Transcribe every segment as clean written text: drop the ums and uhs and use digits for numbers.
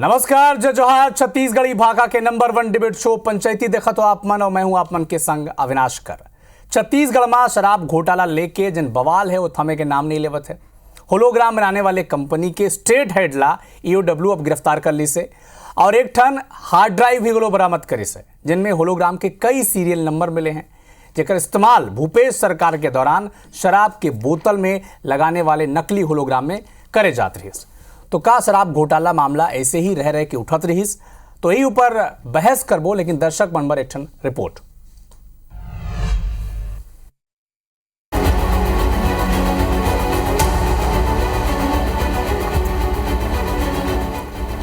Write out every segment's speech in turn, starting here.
नमस्कार, जय जोहार। छत्तीसगढ़ी भाषा के नंबर 1 डिबेट शो पंचायती देखा तो आप मन और मैं हूं आप मन के संग अविनाश कर। छत्तीसगढ़ में शराब घोटाला लेके जिन बवाल है वो थमे के नाम नहीं लेवत है। होलोग्राम बनाने वाले कंपनी के स्टेट हेड ला ईओडब्ल्यू अब गिरफ्तार कर ली से और एक ठन हार्ड ड्राइव भी वो बरामद करी से, जिनमें होलोग्राम के कई सीरियल नंबर मिले हैं, जेकर इस्तेमाल भूपेश सरकार के दौरान शराब के बोतल में लगाने वाले नकली होलोग्राम में करे जात रही। तो का शराब घोटाला मामला ऐसे ही रह के उठत रहीस, तो यही ऊपर बहस करबो, लेकिन दर्शक मनबर एक ठन रिपोर्ट।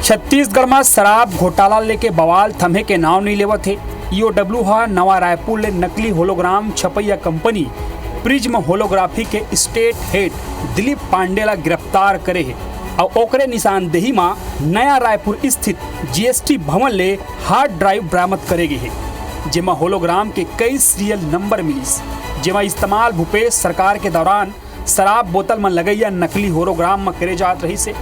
छत्तीसगढ़ में शराब घोटाला लेके बवाल थमे के नाव नहीं लेवत है। ईओडब्ल्यू हा नवा रायपुर ले नकली होलोग्राम छपैया कंपनी प्रिज्म होलोग्राफी के स्टेट हेड दिलीप पांडे ला गिरफ्तार करे है और ओकरे निशानदेही में नया रायपुर स्थित जीएसटी भवन ले हार्ड ड्राइव बरामद करेगी है, जेमा होलोग्राम के कई सीरियल नंबर मिलीस, जेमा इस्तेमाल भूपेश सरकार के दौरान शराब बोतल में लगैया नकली होलोग्राम में करे जात रही से।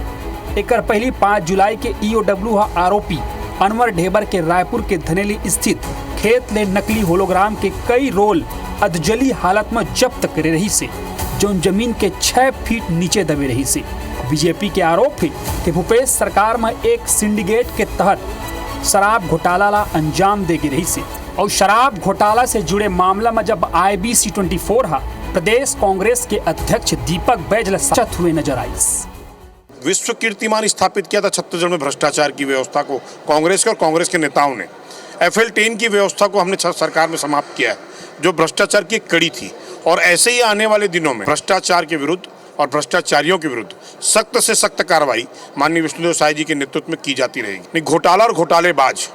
एकर पहली 5 जुलाई के ईओडब्ल्यू हा आरोपी अनवर ढेबर के रायपुर के धनेली स्थित खेत ले नकली होलोग्राम के कई रोल अधजली हालत में जब्त करे रही से, जो जमीन के 6 फीट नीचे दबे रही से। बीजेपी के आरोप है कि भूपेश सरकार में एक सिंडिकेट के तहत शराब घोटाला ला अंजाम देगी रही से और शराब घोटाला से जुड़े मामला में जब IBC 24 हा प्रदेश कांग्रेस के अध्यक्ष दीपक बैज सचत हुए नजर आई। विश्व कीर्तिमान स्थापित किया था छत्तीसगढ़ में भ्रष्टाचार की व्यवस्था को कांग्रेस के और कांग्रेस के नेताओं ने। FL10 की व्यवस्था को हमने सरकार में समाप्त किया है, जो भ्रष्टाचार की कड़ी थी, और ऐसे ही आने वाले दिनों में भ्रष्टाचार के विरुद्ध और भ्रष्टाचारियों के विरुद्ध सख्त से सख्त कार्रवाई माननीय विष्णुदेव साय जी के नेतृत्व में की जाती रहेगी। घोटाला और घोटालेबाज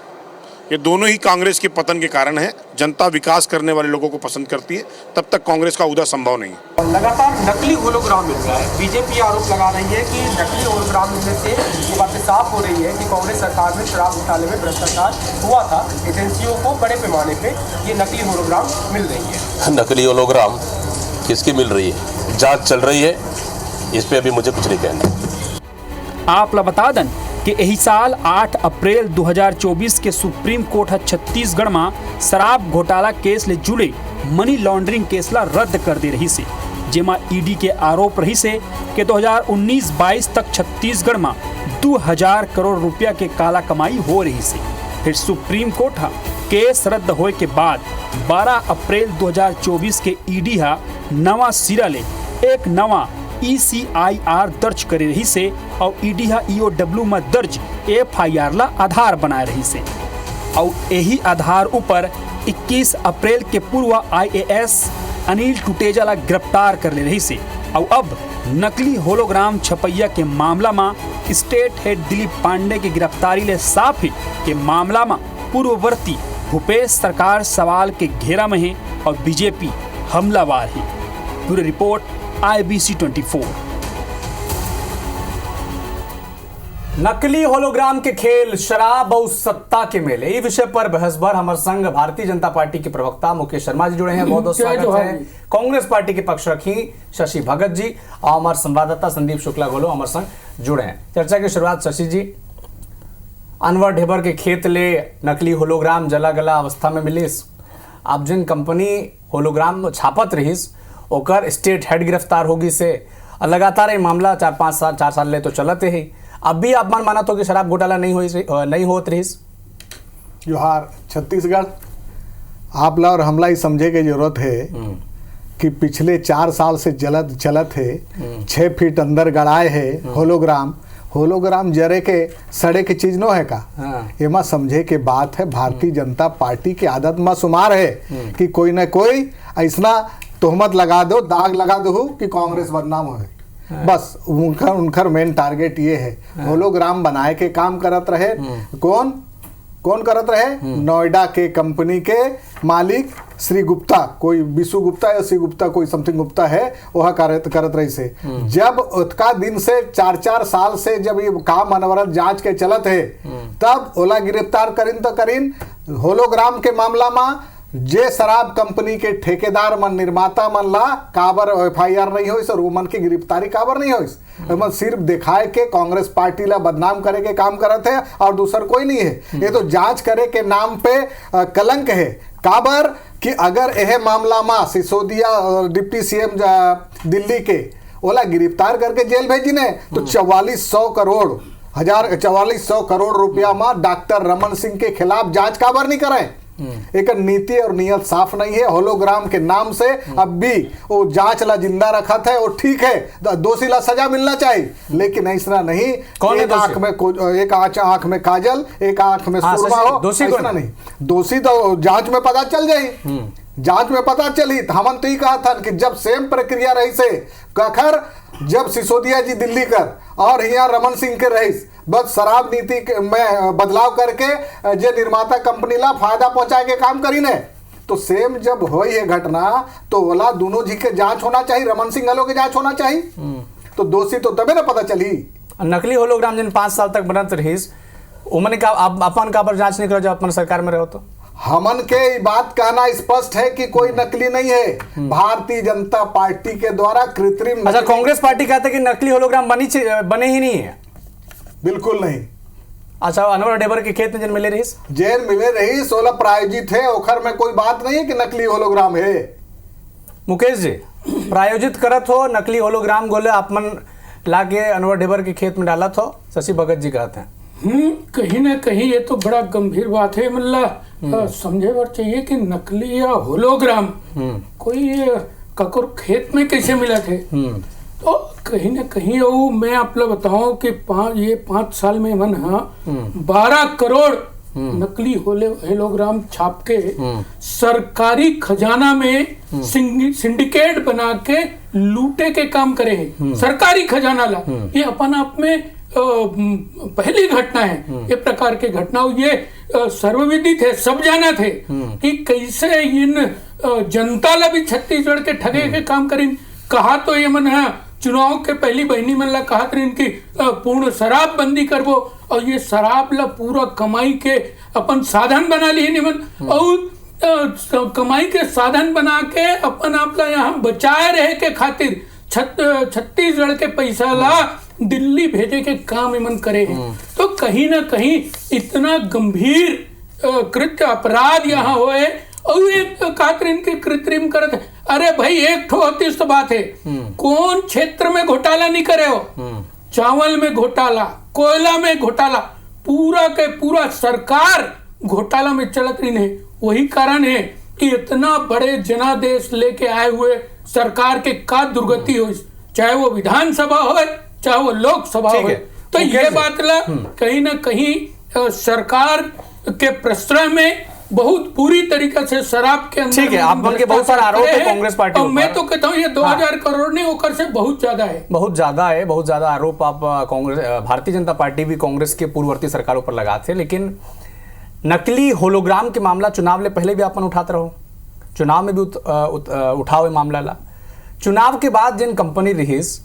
ये दोनों ही कांग्रेस के पतन के कारण है। जनता विकास करने वाले लोगों को पसंद करती है, तब तक कांग्रेस का उदय संभव नहीं है। लगातार नकली होलोग्राम मिल रहा है। बीजेपी आरोप लगा रही है कि नकली होलोग्राम मिलने से ये बातें साफ हो रही है कि कांग्रेस सरकार में शराब घोटाले में भ्रष्टाचार हुआ था। एजेंसियों को बड़े पैमाने पे ये नकली होलोग्राम मिल रही है। नकली होलोग्राम किसकी मिल रही है, जांच चल रही है, इस पे अभी मुझे कुछ नहीं कहना। आप ला बता दें कि यही साल 8 अप्रैल 2024 के सुप्रीम कोर्ट है छत्तीसगढ़ में शराब घोटाला केस ले जुड़े मनी लॉन्ड्रिंग केस ला रद्द कर दे रही से, जेमा ईडी के आरोप रही से कि 2019-22 तक छत्तीसगढ़ में 2000 करोड़ रुपया के काला कमाई हो रही से। फिर सुप्रीम कोर्ट हा केस रद्द होए के बाद 12 अप्रैल 2024 के ईडी हा नवा सिरा ले एक नवा ECIR दर्ज करे रही से और ईडी हा ईओडब्ल्यू में दर्ज FIR ला आधार बनाए रही से और यही आधार ऊपर 21 अप्रैल के पूर्व IAS अनिल टुटेजा ला गिरफ्तार कर ले रही से। और अब नकली होलोग्राम छपैया के मामला में स्टेट हेड दिलीप पांडे की गिरफ्तारी ले साफ है कि मामला में पूर्ववर्ती भूपेश सरकार सवाल के घेरा में है और बीजेपी हमलावार है। पूरी रिपोर्ट IBC 24। नकली होलोग्राम के खेल, शराब और सत्ता के मेले, इस विषय पर बहसभर हमारे संग भारतीय जनता पार्टी के प्रवक्ता मुकेश शर्मा जी जुड़े हैं। बहुत बहुत स्वागत है। कांग्रेस पार्टी के पक्ष रखी शशि भगत जी और हमारे संवाददाता संदीप शुक्ला गोलो हमारे संग जुड़े हैं। चर्चा की शुरुआत शशि जी, अनवर ढेबर के खेत ले नकली होलोग्राम जला गला अवस्था में मिलिस। अब जिन कंपनी होलोग्राम छापत रहीस ओकर स्टेट हेड गिरफ्तार होगी से लगातार ये मामला 4 साल ले तो चलते ही। अब भी आप माना तो कि शराब घोटाला नहीं होत रहीस। जोहार छत्तीसगढ़, आप ला और हमला ही समझे की जरूरत है कि पिछले 4 साल से चलत है। 6 फीट अंदर गड़ाए है होलोग्राम जरे के सड़े के चीज नो है का। एमा समझे के बात है, भारतीय जनता पार्टी की आदत में शुमार है कि कोई न कोई ऐसा तोहमत लगा दो, दाग लगा दो कि कांग्रेस बदनाम हो। बस उनका मेन टारगेट ये है। होलोग्राम बनाए के काम करत रहे। कौन करत रहे? नोएडा के कंपनी के मालिक श्री गुप्ता, कोई विशु गुप्ता या श्री गुप्ता, कोई समथिंग गुप्ता है, वह करत रही से। जब उतका दिन से 4 साल से जब ये काम अनवरत जांच के चलत है, तब ओला गिरफ्तार करीन तो करीन होलोग्राम के मामला में जे शराब कंपनी के ठेकेदार मन निर्माता मन ला काबर FIR नहीं होइस और वो मन की गिरफ्तारी काबर नहीं होइस। मन सिर्फ दिखाए के कांग्रेस पार्टी ला बदनाम करे के काम करत है और दूसर कोई नहीं है। ये तो जांच करे के नाम पे कलंक है। काबर कि अगर यह मामला में सिसोदिया डिप्टी CM दिल्ली के ओला गिरफ्तार करके जेल भेजी ने तो 4400 करोड़ रुपया में डॉक्टर रमन सिंह के खिलाफ जांच काबर नहीं करें। एक नीति और नियत साफ नहीं है। होलोग्राम के नाम से अब भी वो जांच ला जिंदा रखा था और ठीक है दोषी ला सजा मिलना चाहिए, लेकिन ऐसा नहीं एक आंख में काजल एक आंख में सुरमा हो, ऐसा नहीं। दोषी तो जांच में पता चल जाये। जांच में पता चली तो हमन तो ही कहा था कि जब सेम प्रक्रिया रही से कखर जब सिसोदिया जी दिल्ली कर और यहाँ रमन सिंह के रहीस बस शराब नीति में बदलाव करके जे निर्माता कंपनी ला फायदा पहुंचाए के काम करी ने, तो सेम जब हो ये घटना तो वाला दोनों जी के जांच होना चाहिए, रमन सिंह हलो के जांच होना चाहिए। तो दोषी तो तबे ना पता चली। नकली होलोग्राम जिन 5 साल तक बनत रहीस उमने का अपन का पर जांच नहीं करो जब अपन सरकार में रहो तो हमन के बात कहना स्पष्ट है कि कोई नकली नहीं है। भारतीय जनता पार्टी के द्वारा कृत्रिम अच्छा कांग्रेस पार्टी कहते कि नकली होलोग्राम बने ही नहीं है। बिल्कुल नहीं। अच्छा अनवर डेबर के खेत में जिन मिले रहीस जेल मिले रही 16 प्रायोजित है ओखर में कोई बात नहीं है कि नकली होलोग्राम है। मुकेश जी प्रायोजित करत हो नकली होलोग्राम गोले आपमन लाके अनवर डेबर के खेत में डाला था शशि भगत जी कहते हैं। कहीं ना कहीं ये तो बड़ा गंभीर बात है। मतलब समझे बार चाहिए कि नकली या होलोग्राम कोई ककर खेत में कैसे मिला थे। तो कहीं ना कहीं वो मैं आप लोग बताऊं कि 5 साल में मन 12 करोड़ नकली होलोग्राम छाप के सरकारी खजाना में सिंडिकेट बना के लूटे के काम करे हैं। सरकारी खजाना ला ये अपन आप में पहली घटना है। ये प्रकार की घटना ये सर्वविदित है, सब जाना थे कि कैसे इन जनता ला भी छत्तीसगढ़ के ठगे के काम करें। कहा तो ये मन है चुनाव के पहली बहनी मन ला कहा इनकी पूर्ण शराब बंदी करबो और ये शराब ला पूरा कमाई के अपन साधन बना ली निमन और कमाई के साधन बना के अपन आप ला यहाँ बचाए रहे के खातिर छत्तीसगढ़ के पैसा ला दिल्ली भेजे के काम इमन करे हैं। तो कहीं ना कहीं इतना गंभीर कृत्य अपराध यहाँ होए और एक कातरीन की कृत्रिम करत। अरे भाई एक ठो होती तो बात है कौन क्षेत्र में घोटाला नहीं करे हो। चावल में घोटाला, कोयला में घोटाला, पूरा के पूरा सरकार घोटाला में चलत रही है। वही कारण है कि इतना बड़े जनादेश लेके आए हुए सरकार के का दुर्गति हो, चाहे वो विधानसभा हो चाहे वो लोकसभा हो। तो ये बात ला कहीं ना कहीं सरकार के प्रश्रय में बहुत पूरी तरीके से शराब के अंदर ठीक है। आप मन के बहुत सारे आरोप है कांग्रेस पार्टी और मैं तो कहता हूँ ये 2000 करोड़ नहीं होकर से बहुत ज्यादा है। बहुत ज्यादा आरोप आप कांग्रेस भारतीय जनता पार्टी भी कांग्रेस के पूर्ववर्ती सरकारों पर लगाते हैं। लेकिन नकली होलोग्राम के मामला चुनाव ले पहले भी अपन उठाते रहो, चुनाव में भी उठाओ मामला ला। चुनाव के बाद जिन कंपनी रहीस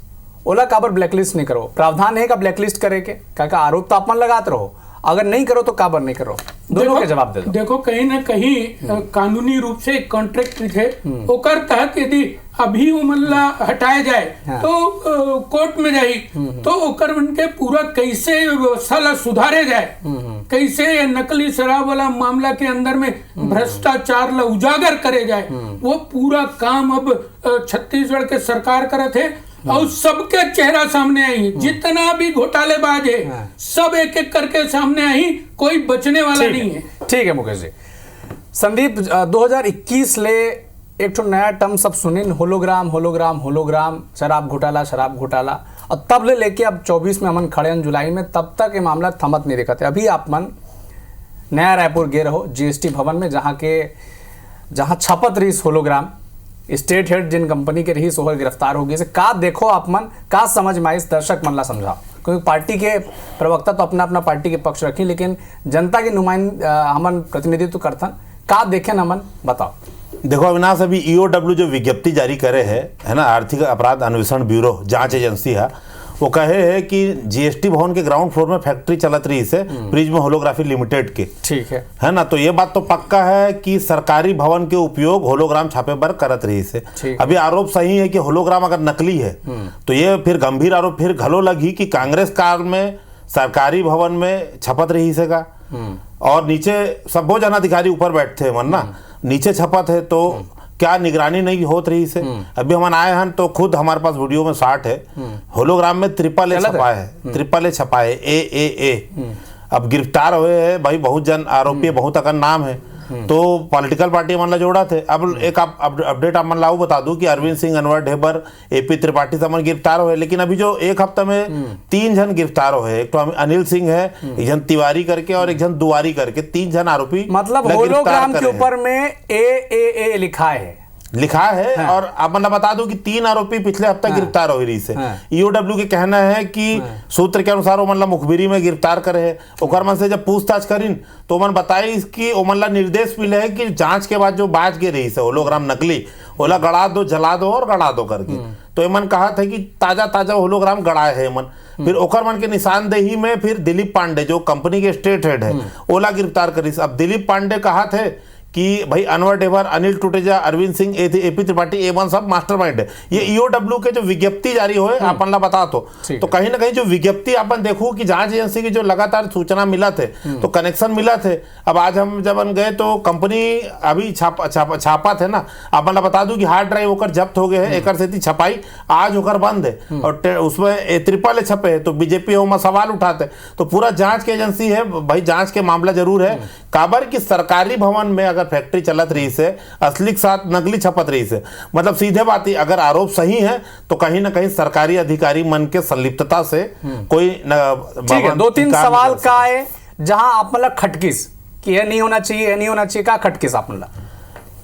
ओला काबर ब्लैकलिस्ट नहीं करो, प्रावधान है का ब्लैकलिस्ट करे के का आरोप तो अपन लगाते रहो, अगर नहीं करो तो काबर नहीं करो, दोनों के जवाब दे दो। देखो कहीं ना कहीं कानूनी रूप से कॉन्ट्रैक्ट थे ओकर तहत यदि अभी उमल्ला हटाया जाए तो कोर्ट में जाई तो ओकर उनके पूरा कैसे व्यवस्था ला सुधारे जाए, कैसे नकली शराब वाला मामला के अंदर में भ्रष्टाचार ला उजागर करे जाए, वो पूरा काम अब छत्तीसगढ़ के सरकार करत है और सबके चेहरा सामने आई। जितना भी घोटालेबाज है सब एक एक करके सामने आई, कोई बचने वाला नहीं है। ठीक है मुकेश जी। संदीप 2021 ले एक तो नया टर्म सब सुनिन होलोग्राम शराब घोटाला और तब ले लेके अब 24 में अमन खड़े हैं जुलाई में, तब तक ये मामला थमत नहीं दिखा थे। अभी आप मन नया रायपुर गे रहो GST भवन में जहाँ छपत रही होलोग्राम स्टेट हेड जिन कंपनी के रही सोहर गिरफ्तार होगी से का देखो आप मन का समझ में इस दर्शक मन ला समझाओ, क्योंकि पार्टी के प्रवक्ता तो अपना पार्टी के पक्ष रखी लेकिन जनता के हमन प्रतिनिधित्व करथन, का देखे हमन बताओ। देखो अविनाश, अभी EOW जो विज्ञप्ति जारी करे है ना, आर्थिक अपराध अन्वेषण ब्यूरो जांच एजेंसी है, वो कहे है कि जीएसटी भवन के ग्राउंड फ्लोर में फैक्ट्री चलत रही से प्रिज्म होलोग्राफी लिमिटेड के, ठीक है ना। तो ये बात तो पक्का है कि सरकारी भवन के उपयोग होलोग्राम छापे पर करत रही से। अभी आरोप सही है कि होलोग्राम अगर नकली है तो ये फिर गंभीर आरोप फिर घलो लगी कि कांग्रेस काल में सरकारी भवन में छपत रही से का, और नीचे सब बहुत जन अधिकारी ऊपर बैठते हैं ना, नीचे छपत है तो क्या निगरानी नहीं होत रही से। अभी हम आए हैं तो खुद हमारे पास वीडियो में 60 है, होलोग्राम में ट्रिपल ए छपा है, ट्रिपल ए छपा है, ए। अब गिरफ्तार हुए हैं भाई बहुत जन आरोपी, बहुत अगर नाम है, तो पॉलिटिकल पार्टी मन ला जोड़ा थे। अब एक अपडेट आप मन लाऊ बता दूं कि अरविंद सिंह, अनवर ढेबर, एपी त्रिपाठी समन गिरफ्तार हुए, लेकिन अभी जो एक हफ्ते में 3 जन गिरफ्तार हुए, एक तो अनिल सिंह है, एक जन तिवारी करके और एक जन दुआरी करके, 3 जन आरोपी मतलब होलोग्राम के ऊपर में ए लिखा है हाँ। और आप मतलब बता दूं कि 3 आरोपी पिछले हफ्ते हाँ। गिरफ्तार हो रही से हाँ। ईओडब्ल्यू के कहना है कि हाँ। सूत्र के अनुसार वो मतलब मुखबिरी में गिरफ्तार करे है। ओकर मन से जब पूछताछ करीन तो मन बताई कि वो मतलब निर्देश मिले है कि जांच के बाद जो बाज के रही से होलोग्राम नकली, ओला गड़ा दो, जला दो और गड़ा दो करके। तो मन कहा था कि ताजा होलोग्राम गड़ाए है मन। फिर ओकर मन के निशानदेही में फिर दिलीप पांडे जो कंपनी के स्टेट हेड है ओला गिरफ्तार करी। अब दिलीप पांडे कहा थे कि भाई अनवर डेवर, अनिल टुटेजा, अरविंद सिंह, एपी त्रिपाठी, ए1 सब मास्टरमाइंड है। ये ईओडब्ल्यू के जो विज्ञप्ति जारी हुए अपन ला बता तो कहीं ना कहीं जो विज्ञप्ति अपन देखो कि जांच एजेंसी की जो लगातार सूचना मिला थे तो कनेक्शन मिला थे। अब आज हम जब गए तो कंपनी अभी छापा थे ना, अपन ला बता दूं कि हार्ड ड्राइव होकर जब्त हो गए हैं, एक से छपाई आज होकर बंद है और उसमें ट्रिपल ए छपे है। तो बीजेपी होमा सवाल उठाते तो पूरा जांच की एजेंसी है भाई, जांच के मामला जरूर है। काबर की सरकारी भवन में अगर फैक्ट्री चलत रही से असली के साथ नकली छपत रही से, मतलब सीधे बात ही अगर आरोप सही है तो कहीं ना कहीं सरकारी अधिकारी मन के संलिप्तता से कोई ठीक है। 2-3 सवाल का है जहां आप मतलब खटकिस कि यह नहीं होना चाहिए का खटकिस आप मतलब।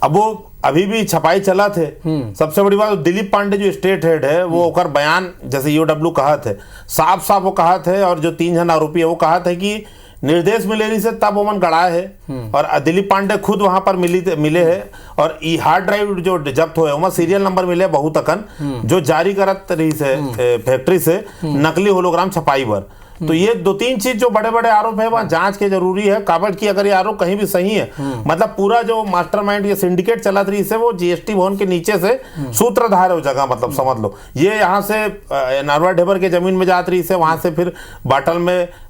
अब वो अभी भी छपाई चला थे। सबसे बड़ी बात दिलीप पांडे जो स्टेट हेड है वो ओकर बयान जैसे ईओडब्ल्यू कहा थे, साफ वो कहा थे, और जो 3 जन आरोपी है वो कहा थे कि निर्देश मिले रही से तब ओमन गड़ाए है। और दिलीप पांडे खुद वहां पर मिले है और ई हार्ड ड्राइव जो जब्त हुए वहां सीरियल नंबर मिले बहुत अकन जो जारी करत रही से फैक्ट्री से नकली होलोग्राम छपाई पर। तो ये 2-3 चीज जो बड़े बड़े आरोप है वहां जांच के जरूरी है। काबड़ की अगर ये आरोप कहीं भी सही है मतलब पूरा जो मास्टरमाइंड ये सिंडिकेट चला रही से वो जीएसटी भवन के नीचे से सूत्रधार है जगह, मतलब समझ लो ये यहाँ से नारवा ढेबर के जमीन में जात रही से, वहां से फिर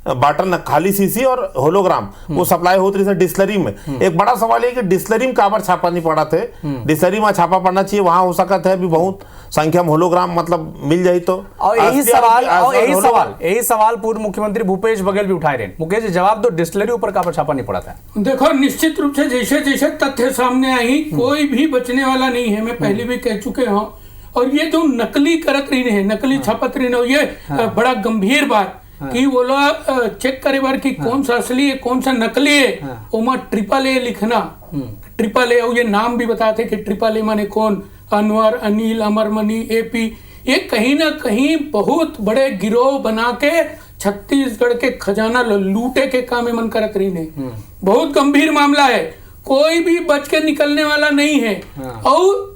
बाटल खाली सीसी और होलोग्राम वो सप्लाई होती रही से डिस्लरी में। एक बड़ा सवाल है कि डिस्लरी में काबर छापा नहीं पड़ा थे, डिस्लरी में छापा पड़ना चाहिए, वहां हो सकता है अभी बहुत संख्या में होलोग्राम मतलब मिल जाए तो। और यही सवाल पूर्व मुख्यमंत्री भूपेश बघेल भी उठाए रहे। मुकेश जी जवाब दो, डिस्टिलरी ऊपर काबर छापा नहीं पड़ा था? देखो निश्चित रूप से जैसे जैसे तथ्य सामने आई कोई भी बचने वाला नहीं है, मैं पहले भी कह चुके हूँ। और ये जो नकली करत रही है, नकली छापत रही है, ये बड़ा गंभीर बात कि वो लोग चेक करे बार कि कौन सा असली है कौन सा नकली है। ओमा ट्रिपल ए लिखना, ट्रिपल ए, और ये नाम भी बताते कि ट्रिपल ए माने कौन, अनवर, अनिल, अमरमणि, एपी। ये कहीं ना कहीं बहुत बड़े गिरोह बना के छत्तीसगढ़ के खजाना लूटे के काम मन करत रही ने। बहुत गंभीर मामला है, कोई भी बच के निकलने वाला नहीं है। और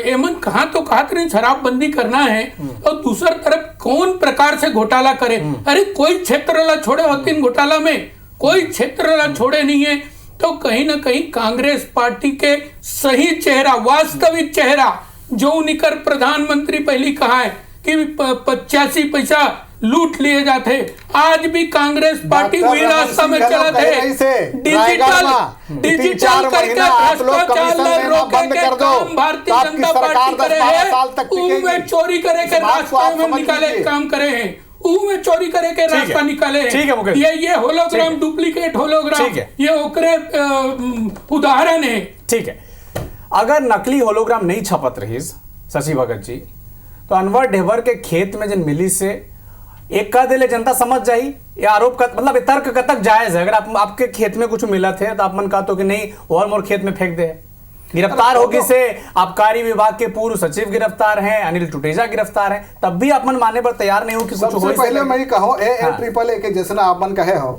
एमन कहा तो कहा नहीं शराबबंदी करना है और दूसरी तरफ कौन प्रकार से घोटाला करे। अरे कोई क्षेत्र ला छोड़े होते घोटाला में, कोई क्षेत्र ला छोड़े नहीं है। तो कहीं ना कहीं कांग्रेस पार्टी के सही चेहरा, वास्तविक चेहरा जो निकर प्रधानमंत्री पहले कहा है कि 85 पैसा लूट लिए जाते, आज भी कांग्रेस पार्टी वही रास्ता में चला थे। डिजिटल करके भ्रष्टाचार रोके के काम भारतीय जनता पार्टी करे है, उनमें चोरी करे के रास्ते में निकाले काम करे हैं, में चोरी करे के रास्ता निकाले हैं। ये होलोग्राम डुप्लीकेट होलोग्राम ये ओकरे उदाहरण है। ठीक है, अगर नकली होलोग्राम नहीं छपत रही शशि भगत जी तो अनवर ढेबर के खेत में जन मिली से एक कह दिले जनता समझ जाई ये आरोप का मतलब तर्क कतक जायज है। अगर आपके खेत में कुछ मिला थे तो आप मन कहा तो कि नहीं और मोर खेत में फेंक दे। गिरफ्तार होगी से आबकारी विभाग के पूर्व सचिव गिरफ्तार हैं, अनिल टुटेजा गिरफ्तार हैं, तब भी आप मन मानने पर तैयार नहीं हो कि कुछ हो। पहले मैं कहूं ट्रिपल ए के जैसे आप मन कहे हो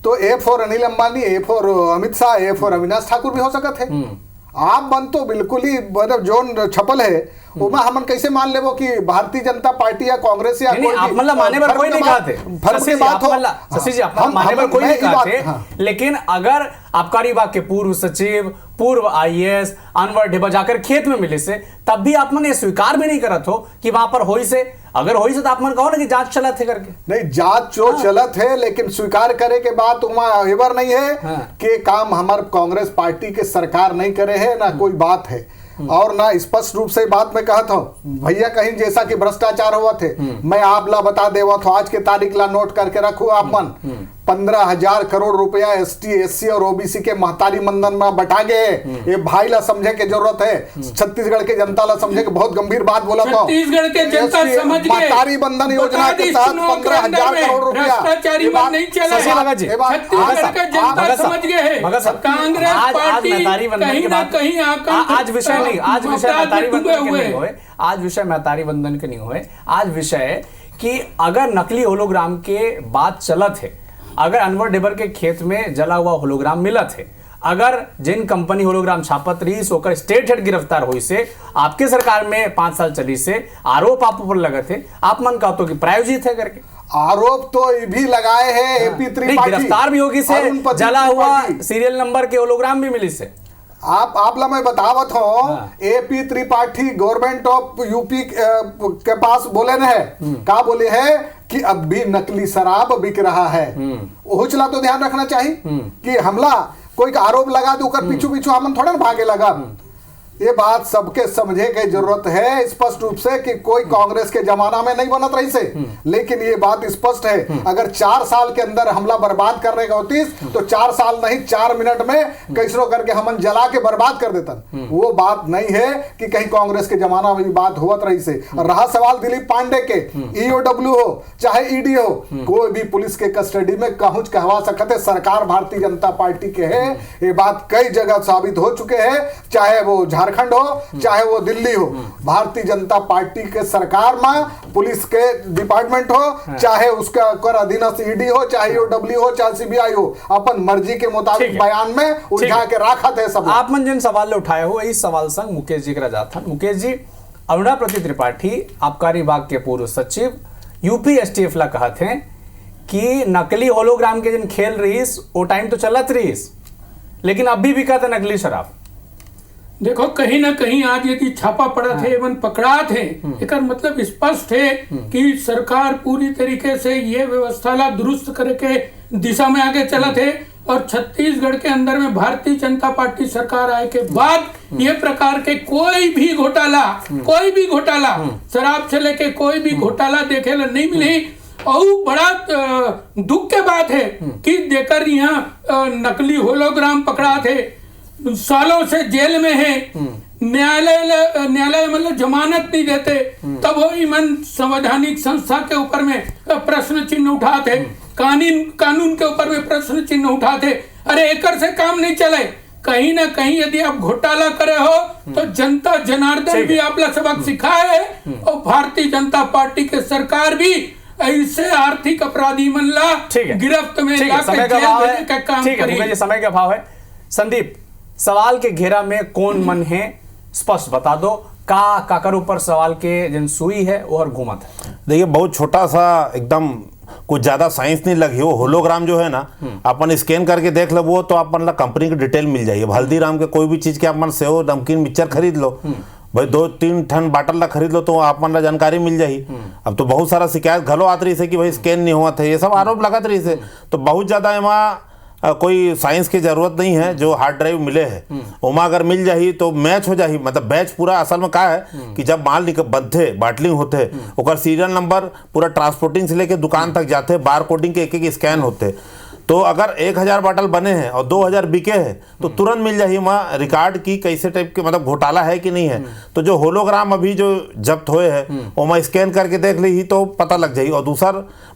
तो A for Anil Ambani, A for Amit Shah, A for Avinash Thakur भी हो सकते है। आप मन तो बिल्कुल ही मतलब जोन छपल है उमा हमन कैसे मान लेबो कि भारतीय जनता पार्टी या कांग्रेस या नहीं, आप मतलब माने पर कोई नहीं खाते फर्क की बात हो शशि जी, आप माने पर कोई नहीं खाते, लेकिन अगर आबकारी विभाग के पूर्व सचिव, पूर्व आईएएस अनवर ढेबा जाकर खेत में मिले से, तब भी आप मन ये स्वीकार भी नहीं करत हो कि वहां पर होई से, अगर होई से तो आप मन कहो ना कि जांच चलत है करके। नहीं, जांच जो चलत है, लेकिन स्वीकार करे के बाद एवर नहीं है कि काम हमारे कांग्रेस पार्टी के सरकार नहीं करे है, ना कोई बात है और ना स्पष्ट रूप से बात मैं कहता हूं भैया, कहीं जैसा कि भ्रष्टाचार हुआ थे मैं आप ला बता देवा तो आज के तारीख ला नोट करके रखू आप मन 15,000 करोड़ रुपया एसटी एससी और ओबीसी के महतारी मंदन में बटा गए। ये भाई ला समझे के जरूरत है, छत्तीसगढ़ के जनता ला समझे के बहुत गंभीर बात बोला था। छत्तीसगढ़ के जनता समझ गए महतारी बंधन योजना के तहत 15,000 करोड़ रुपया नहीं चला, कांग्रेस पार्टी कहीं ना कहीं आज विषय नहीं, आज विषय महतारी बंधन के नहीं हुए, आज विषय महतारी बंधन के नहीं हुए, आज विषय कि अगर नकली होलोग्राम के बात चलत है, अगर अनवर डेबर के खेत में जला हुआ होलोग्राम मिलत है, अगर जिन कंपनी होलोग्राम छापत रही सोकर स्टेट हेड गिरफ्तार हुई से, आपके सरकार में 5 साल चली से आरोप आप पर लगे थे, आप मन कहते हो कि प्रायोजित है करके आरोप तो ये भी लगाए हैं एपी त्रिपाठी, गिरफ्तार भी होगी से, जला हुआ सीरियल नंबर के होलोग्राम भी मिली से। आप ला मैं बतावत हूँ AP Tripathi government of UP के पास बोले न है का बोले है कि अब भी नकली शराब बिक रहा है। ओहुचला तो ध्यान रखना चाहिए कि हमला कोई आरोप लगा दो कर पीछू पीछू हमन थोड़ा भागे लगा। ये बात सबके समझे की जरूरत है स्पष्ट रूप से कि कोई कांग्रेस के जमाना में नहीं बनत रही से, लेकिन ये बात स्पष्ट है अगर 4 साल के अंदर हमला बर्बाद करने का होती तो 4 साल नहीं 4 मिनट में कैसरो करके हमन जला के बर्बाद कर देतन। वो बात नहीं है कि कहीं कांग्रेस के जमाना में बात हुआ रही से। रहा सवाल दिलीप पांडे के, ईओडब्ल्यू हो चाहे ईडी हो, कोई भी पुलिस के कस्टडी में कहूच कहवा सकते सरकार भारतीय जनता पार्टी के है। ये बात कई जगह साबित हो चुके हैं, चाहे वो झारखंड हो चाहे वो दिल्ली हो, भारतीय जनता पार्टी के सरकार में पुलिस के डिपार्टमेंट हो चाहे उसका अधीनस्थ ईडी हो चाहे ईओडब्ल्यू हो चाहे सीबीआई हो, अपन मर्जी के मुताबिक बयान में उलझा के रखा थे सब। आप मन जिन सवाल उठाए हो इस सवाल संग मुकेश जी का जाता। मुकेश जी, अरुणा प्रति त्रिपाठी आबकारी विभाग के पूर्व सचिव यूपी एसटीएफ ला कहते हैं कि नकली होलोग्राम के जिन खेल रही वो टाइम तो चलत रही, लेकिन अभी भी कहते नकली शराब। देखो कहीं ना कहीं आज यदि छापा पड़ा थे एवं पकड़ा थे, एक मतलब स्पष्ट है कि सरकार पूरी तरीके से ये व्यवस्था ला दुरुस्त करके दिशा में आगे चला थे और छत्तीसगढ़ के अंदर में भारतीय जनता पार्टी सरकार आए के बाद ये प्रकार के कोई भी घोटाला शराब से लेके कोई भी घोटाला देखे ला नहीं मिले। और बड़ा दुख के बात है कि देकर यहाँ नकली होलोग्राम पकड़ा थे, सालों से जेल में है, न्यायालय मतलब जमानत नहीं देते, तब वो ईमन संवैधानिक संस्था के ऊपर में प्रश्न चिन्ह उठाते, कानून के ऊपर में प्रश्न चिन्ह उठाते। अरे एकर से काम नहीं चले। कहीं ना कहीं यदि आप घोटाला करे हो तो जनता जनार्दन भी आप ला सबक सिखाए और भारतीय जनता पार्टी के सरकार भी ऐसे आर्थिक अपराधी मन ला गिरफ्त में समय का अभाव है। संदीप, सवाल के घेरा में कौन मन है स्पष्ट बता दो, काकर ऊपर सवाल के जिन सुई है और घूमत है। देखिए बहुत छोटा सा एकदम कुछ ज्यादा साइंस नहीं लगी हो। होलोग्राम जो है ना अपन स्कैन करके देख लो वो तो अपन ला कंपनी की डिटेल मिल जाएगी। हल्दीराम के कोई भी चीज के अपन सेव नमकीन मिक्सचर खरीद लो भाई 2-3 टन बाटल ला खरीद लो तो अपन ला जानकारी मिल जाही। अब तो बहुत सारा शिकायत घलो आत रही से कि भाई स्कैन नहीं हुआ था, ये सब आरोप लगत रही से। तो बहुत ज्यादा एमा कोई साइंस की जरूरत नहीं है। जो हार्ड ड्राइव मिले है ओमा अगर मिल जाही तो मैच हो जाही। मतलब बैच पूरा असल में क्या है कि जब माल बंधे बाटलिंग होते ओकर सीरियल नंबर पूरा ट्रांसपोर्टिंग से लेके दुकान तक जाते, बार कोडिंग के एक स्कैन होते। तो अगर 1000 बाटल बने हैं और 2000 बिके हैं तो तुरंत मिल जाए वहाँ रिकॉर्ड की कैसे टाइप के मतलब घोटाला है कि नहीं है। तो जो होलोग्राम अभी जो जब्त हुए हैं वो स्कैन करके देख ली तो पता लग जाए। और दूसरा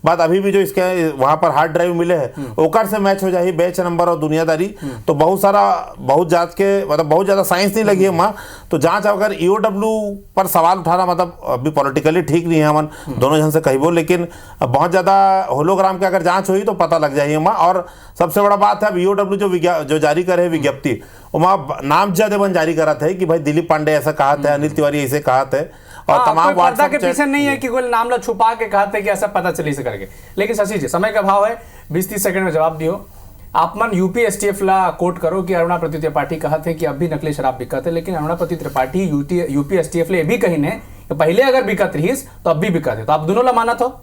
बात अभी भी जो स्कैन वहाँ पर हार्ड ड्राइव मिले हैं ओकर से मैच हो जाए बैच नंबर और दुनियादारी। तो बहुत जांच के मतलब बहुत ज़्यादा साइंस नहीं लगी है वहाँ। तो जांच अगर ईओडब्ल्यू पर सवाल उठाना मतलब अभी पॉलिटिकली ठीक नहीं है, हम दोनों जन से कही बोल, लेकिन बहुत ज़्यादा होलोग्राम की अगर जाँच हुई तो पता लग जाए वहाँ। और सबसे बड़ा बात है अब ईओडब्ल्यू जो जारी करे विज्ञप्ति, वहाँ नाम जदेवन जारी करा था कि भाई दिलीप पांडे ऐसा कहा था, अनिल तिवारी ऐसे कहा था, और तमाम पर्दा व्हाट्सएप के पीछे नहीं है कि कोई नाम ला छुपा के कहते कि ऐसा पता चली से करके। लेकिन शशि जी, समय का अभाव है, 20-30 सेकंड में जवाब दियो। आप मन यूपी एसटीएफ ला कोट करो कि अरुणा प्रति त्रिपाठी कहते कि अब भी नकली शराब बिकत है, लेकिन अरुणा प्रति त्रिपाठी यूपी एसटीएफ ले भी कही ने कि पहले अगर बिकत रहीस तो अब भी बिकत है, तो आप दोनों ला माना था।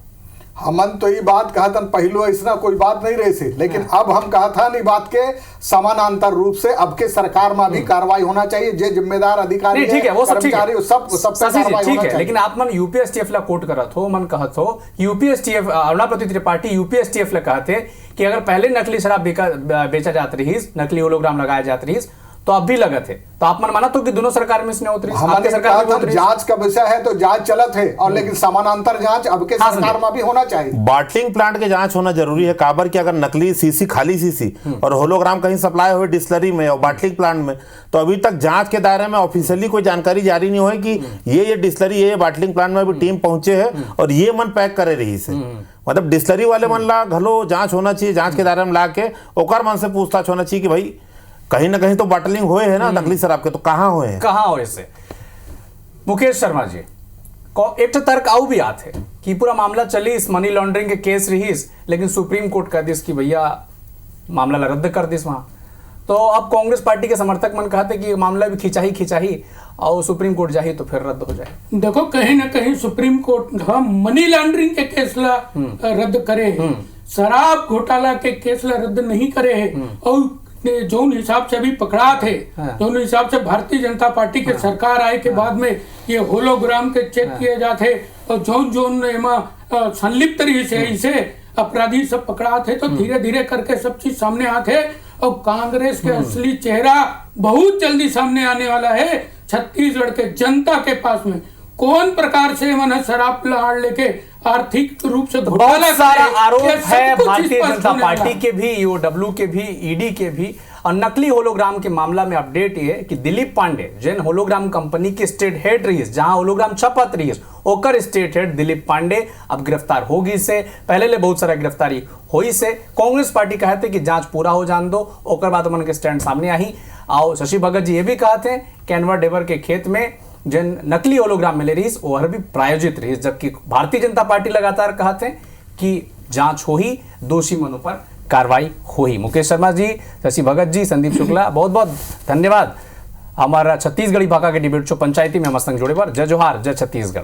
हमन तो ये बात कहा था पहलो ऐसा कोई बात नहीं रही से, लेकिन अब हम कहा था नहीं बात के समानांतर रूप से अब के सरकार में भी कार्रवाई होना चाहिए, जे जिम्मेदार अधिकारी ठीक है, वो सब ठीक है, सब कार्रवाई ठीक होना है, चाहिए। लेकिन आप मन यूपीएसटीएफ ला कोट करत हो, मन कहत हो यूपीएसटीएफ अरुणा प्रति त्रिपाठी यूपीएसटीएफ ला कहते कि अगर पहले नकली शराब बेचा जात रही, नकली होलोग्राम लगाया जात रही तो अब भी लगत है, तो आप मन माना तो कि दोनों सरकार में इसने उतरी, हमारे सरकार में जांच का विषय है तो जांच चलत है, और लेकिन समानांतर जांच अब के सरकार में भी होना चाहिए। बॉटलिंग प्लांट के जांच होना जरूरी है, काबर की अगर नकली सीसी, खाली सीसी और होलोग्राम कहीं सप्लाई हुए डिस्लरी में और बॉटलिंग प्लांट में, तो अभी तक जांच के दायरे में ऑफिशियली कोई जानकारी जारी नहीं हुई कि ये डिस्लरी, ये बॉटलिंग प्लांट में भी टीम पहुंचे है और ये मन पैक करे रही से। मतलब डिस्लरी वाले मन ला घलो जांच होना चाहिए, जांच के दायरे में ला के ओकर मन से पूछताछ होना चाहिए कि भाई कहीं ना कहीं तो बॉटलिंग हुए है ना नकली शराब के, तो कहाँ हुए हैं, कहाँ हुए से। मुकेश शर्मा जी एक तर्क आऊ भी आते है कि पूरा मामला चली इस मनी लॉन्ड्रिंग के केस रही, लेकिन सुप्रीम कोर्ट कह दिस कि भैया मामला रद्द कर दिस वहां, तो अब कांग्रेस पार्टी के समर्थक मन कहते कि मामला भी खिंचाही और सुप्रीम कोर्ट जाही तो फिर रद्द हो जाए। देखो कहीं ना कहीं सुप्रीम कोर्ट मनी लॉन्ड्रिंग के केस ला रद्द करे है, शराब घोटाला के केस ला रद्द नहीं करे है, और जो हिसाब से अभी पकड़ा थे, जो हिसाब से भारतीय जनता पार्टी के सरकार आए के बाद में ये होलोग्राम के चेक किए जाते और जोन संलिप्त रही से इसे अपराधी सब पकड़ा थे, तो धीरे धीरे करके सब चीज सामने आते, और कांग्रेस के असली चेहरा बहुत जल्दी सामने आने वाला है। छत्तीसगढ़ के जनता के पास में कौन प्रकार से मन शराब लहाड़ लेके आर्थिक रूप से बहुत सारा आरोप है भारतीय जनता पार्टी के भी, ईओडब्ल्यू के भी, ईडी के भी। और नकली होलोग्राम के मामला में अपडेट ये कि दिलीप पांडे जिन होलोग्राम कंपनी के स्टेट हेड रही, जहां होलोग्राम छपत रही, ओकर स्टेट हेड दिलीप पांडे अब गिरफ्तार होगी से, पहले ले बहुत सारा गिरफ्तारी हुई से। कांग्रेस पार्टी कहते कि जांच पूरा हो जान दो, ओकर बाद मन के स्टैंड सामने आई। और शशि भगत जी ये भी कहते कैनवा डेबर के खेत में जिन नकली होलोग्राम मिले रही और भी प्रायोजित रही, जबकि भारतीय जनता पार्टी लगातार कहते हैं कि जांच हो ही, दोषी मनों पर कार्रवाई हो ही। मुकेश शर्मा जी, शशि भगत जी, संदीप शुक्ला, बहुत बहुत धन्यवाद हमारा छत्तीसगढ़ी भाषा के डिबेट शो पंचायती में हम संग जोड़े पर। जय जोहार, जय छत्तीसगढ़।